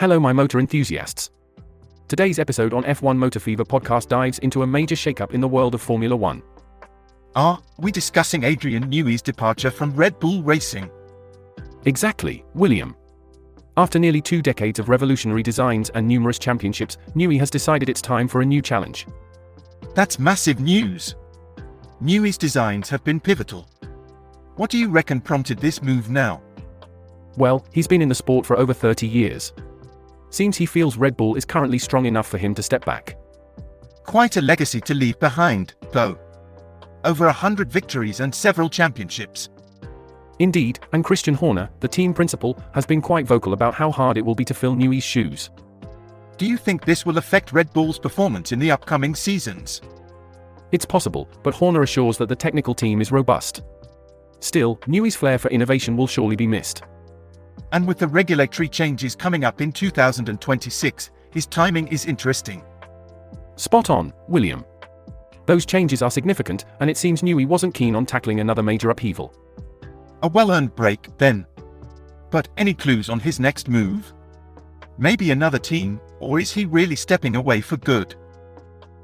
Hello my motor enthusiasts. Today's episode on F1 Motor Fever podcast dives into a major shakeup in the world of Formula One. Are we discussing Adrian Newey's departure from Red Bull Racing? Exactly, William. After nearly 2 decades of revolutionary designs and numerous championships, Newey has decided it's time for a new challenge. That's massive news. Newey's designs have been pivotal. What do you reckon prompted this move now? Well, he's been in the sport for over 30 years. Seems he feels Red Bull is currently strong enough for him to step back. Quite a legacy to leave behind, though. Over 100 victories and several championships. Indeed, and Christian Horner, the team principal, has been quite vocal about how hard it will be to fill Newey's shoes. Do you think this will affect Red Bull's performance in the upcoming seasons? It's possible, but Horner assures that the technical team is robust. Still, Newey's flair for innovation will surely be missed. And with the regulatory changes coming up in 2026, his timing is interesting. Spot on, William. Those changes are significant, and it seems Newey wasn't keen on tackling another major upheaval. A well-earned break, then. But any clues on his next move? Maybe another team, or is he really stepping away for good?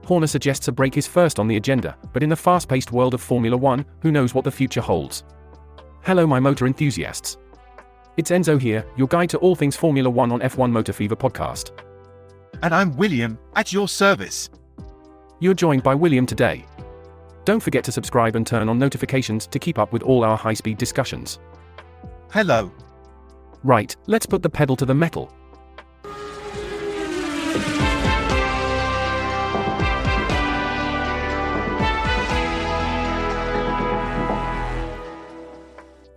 Horner suggests a break is first on the agenda, but in the fast-paced world of Formula One, who knows what the future holds? Hello my motor enthusiasts. It's Enzo here, your guide to all things Formula One on F1 Motor Fever podcast. And I'm William, at your service. You're joined by William today. Don't forget to subscribe and turn on notifications to keep up with all our high-speed discussions. Hello. Right, let's put the pedal to the metal.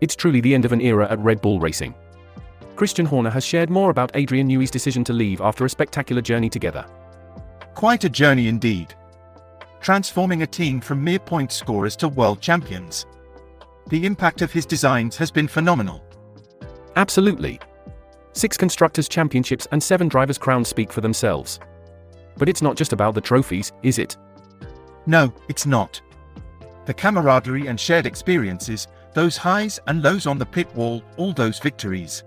It's truly the end of an era at Red Bull Racing. Christian Horner has shared more about Adrian Newey's decision to leave after a spectacular journey together. Quite a journey indeed. Transforming a team from mere point scorers to world champions. The impact of his designs has been phenomenal. Absolutely. 6 Constructors' Championships and 7 Drivers' Crowns speak for themselves. But it's not just about the trophies, is it? No, it's not. The camaraderie and shared experiences, those highs and lows on the pit wall, all those victories.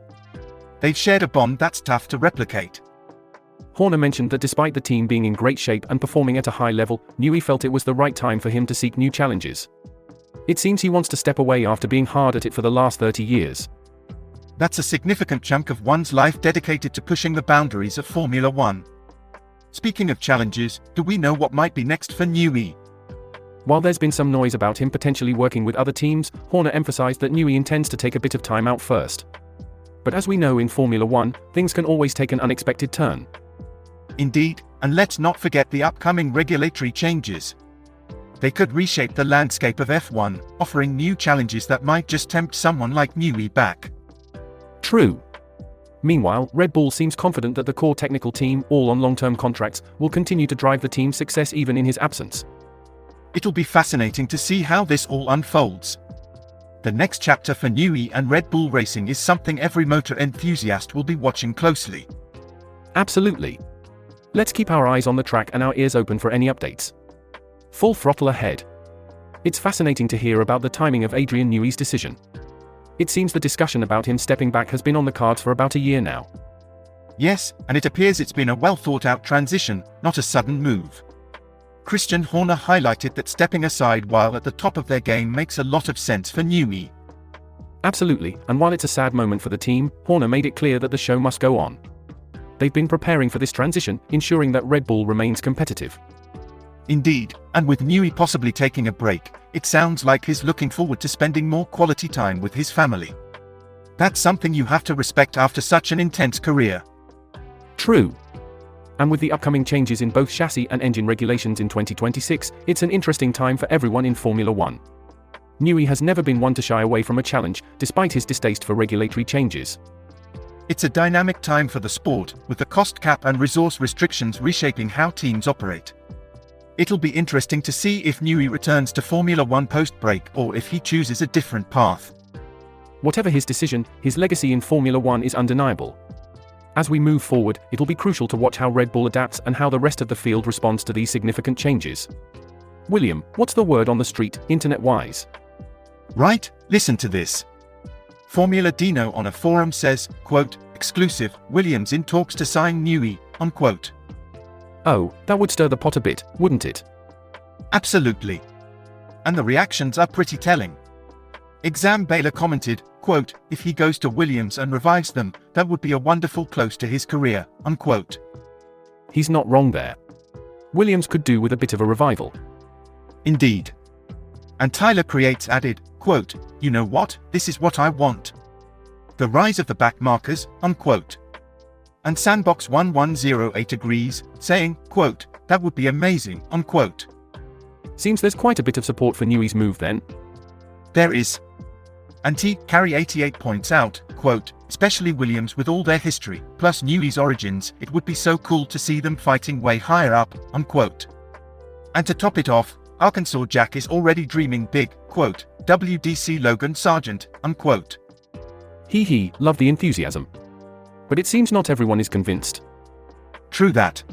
They've shared a bond that's tough to replicate. Horner mentioned that despite the team being in great shape and performing at a high level, Newey felt it was the right time for him to seek new challenges. It seems he wants to step away after being hard at it for the last 30 years. That's a significant chunk of one's life dedicated to pushing the boundaries of Formula One. Speaking of challenges, do we know what might be next for Newey? While there's been some noise about him potentially working with other teams, Horner emphasized that Newey intends to take a bit of time out first. But as we know in Formula One, things can always take an unexpected turn. Indeed, and let's not forget the upcoming regulatory changes. They could reshape the landscape of F1, offering new challenges that might just tempt someone like Newey back. True. Meanwhile, Red Bull seems confident that the core technical team, all on long-term contracts, will continue to drive the team's success even in his absence. It'll be fascinating to see how this all unfolds. The next chapter for Newey and Red Bull Racing is something every motor enthusiast will be watching closely. Absolutely. Let's keep our eyes on the track and our ears open for any updates. Full throttle ahead. It's fascinating to hear about the timing of Adrian Newey's decision. It seems the discussion about him stepping back has been on the cards for about a year now. Yes, and it appears it's been a well-thought-out transition, not a sudden move. Christian Horner highlighted that stepping aside while at the top of their game makes a lot of sense for Newey. Absolutely, and while it's a sad moment for the team, Horner made it clear that the show must go on. They've been preparing for this transition, ensuring that Red Bull remains competitive. Indeed, and with Newey possibly taking a break, it sounds like he's looking forward to spending more quality time with his family. That's something you have to respect after such an intense career. True. And with the upcoming changes in both chassis and engine regulations in 2026, it's an interesting time for everyone in Formula One. Newey has never been one to shy away from a challenge, despite his distaste for regulatory changes. It's a dynamic time for the sport, with the cost cap and resource restrictions reshaping how teams operate. It'll be interesting to see if Newey returns to Formula One post-break or if he chooses a different path. Whatever his decision, his legacy in Formula One is undeniable. As we move forward, it'll be crucial to watch how Red Bull adapts and how the rest of the field responds to these significant changes. William, what's the word on the street, internet-wise? Right, listen to this. Formula Dino on a forum says, quote, Exclusive, Williams in talks to sign Newey, unquote. Oh, that would stir the pot a bit, wouldn't it? Absolutely. And the reactions are pretty telling. Exam Baylor commented, quote, if he goes to Williams and revives them, that would be a wonderful close to his career, unquote. He's not wrong there. Williams could do with a bit of a revival. Indeed. And Tyler Creates added, quote, you know what, this is what I want. The rise of the back markers, unquote. And Sandbox 1108 agrees, saying, quote, that would be amazing, unquote. Seems there's quite a bit of support for Newey's move then. There is. And Carry88 points out, quote, especially Williams with all their history, plus Newey's origins, it would be so cool to see them fighting way higher up, unquote. And to top it off, Arkansas Jack is already dreaming big, quote, WDC Logan Sargent, unquote. Hee, love the enthusiasm. But it seems not everyone is convinced. True that.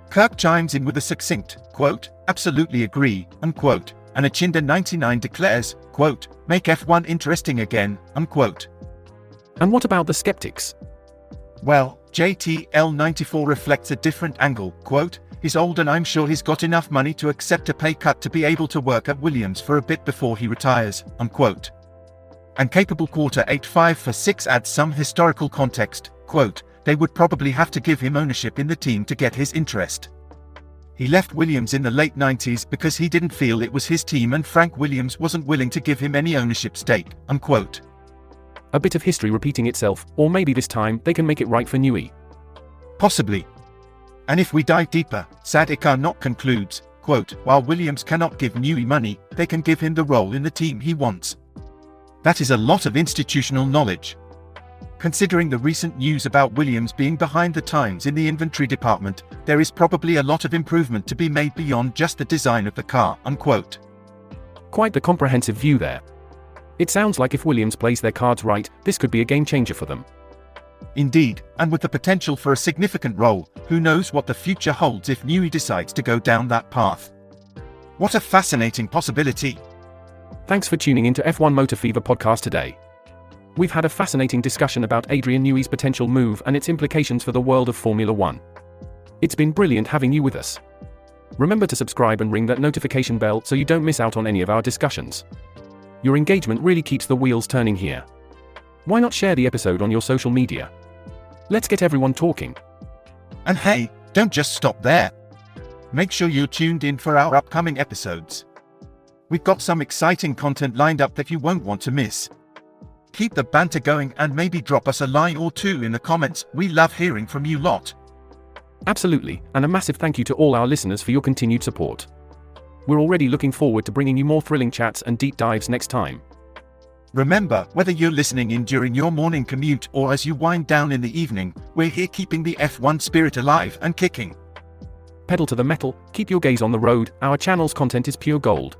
Kirk chimes in with a succinct, quote, absolutely agree, unquote, and Achinda99 declares, quote, make F1 interesting again, unquote. And what about the skeptics? Well, JTL94 reflects a different angle, quote, he's old and I'm sure he's got enough money to accept a pay cut to be able to work at Williams for a bit before he retires, unquote. And Capable Quarter 8546 adds some historical context, quote, they would probably have to give him ownership in the team to get his interest. He left Williams in the late 90s because he didn't feel it was his team and Frank Williams wasn't willing to give him any ownership stake, unquote. A bit of history repeating itself, or maybe this time they can make it right for Newey. Possibly. And if we dive deeper, Sadiq Arnott concludes, quote, while Williams cannot give Newey money, they can give him the role in the team he wants. That is a lot of institutional knowledge. Considering the recent news about Williams being behind the times in the inventory department, there is probably a lot of improvement to be made beyond just the design of the car, unquote. Quite the comprehensive view there. It sounds like if Williams plays their cards right, this could be a game changer for them. Indeed, and with the potential for a significant role, who knows what the future holds if Newey decides to go down that path. What a fascinating possibility. Thanks for tuning into F1 Motor Fever podcast today. We've had a fascinating discussion about Adrian Newey's potential move and its implications for the world of Formula One. It's been brilliant having you with us. Remember to subscribe and ring that notification bell so you don't miss out on any of our discussions. Your engagement really keeps the wheels turning here. Why not share the episode on your social media? Let's get everyone talking. And hey, don't just stop there. Make sure you're tuned in for our upcoming episodes. We've got some exciting content lined up that you won't want to miss. Keep the banter going and maybe drop us a line or two in the comments. We love hearing from you lot. Absolutely, and a massive thank you to all our listeners for your continued support. We're already looking forward to bringing you more thrilling chats and deep dives next time. Remember, whether you're listening in during your morning commute or as you wind down in the evening, we're here keeping the F1 spirit alive and kicking. Pedal to the metal, keep your gaze on the road, our channel's content is pure gold.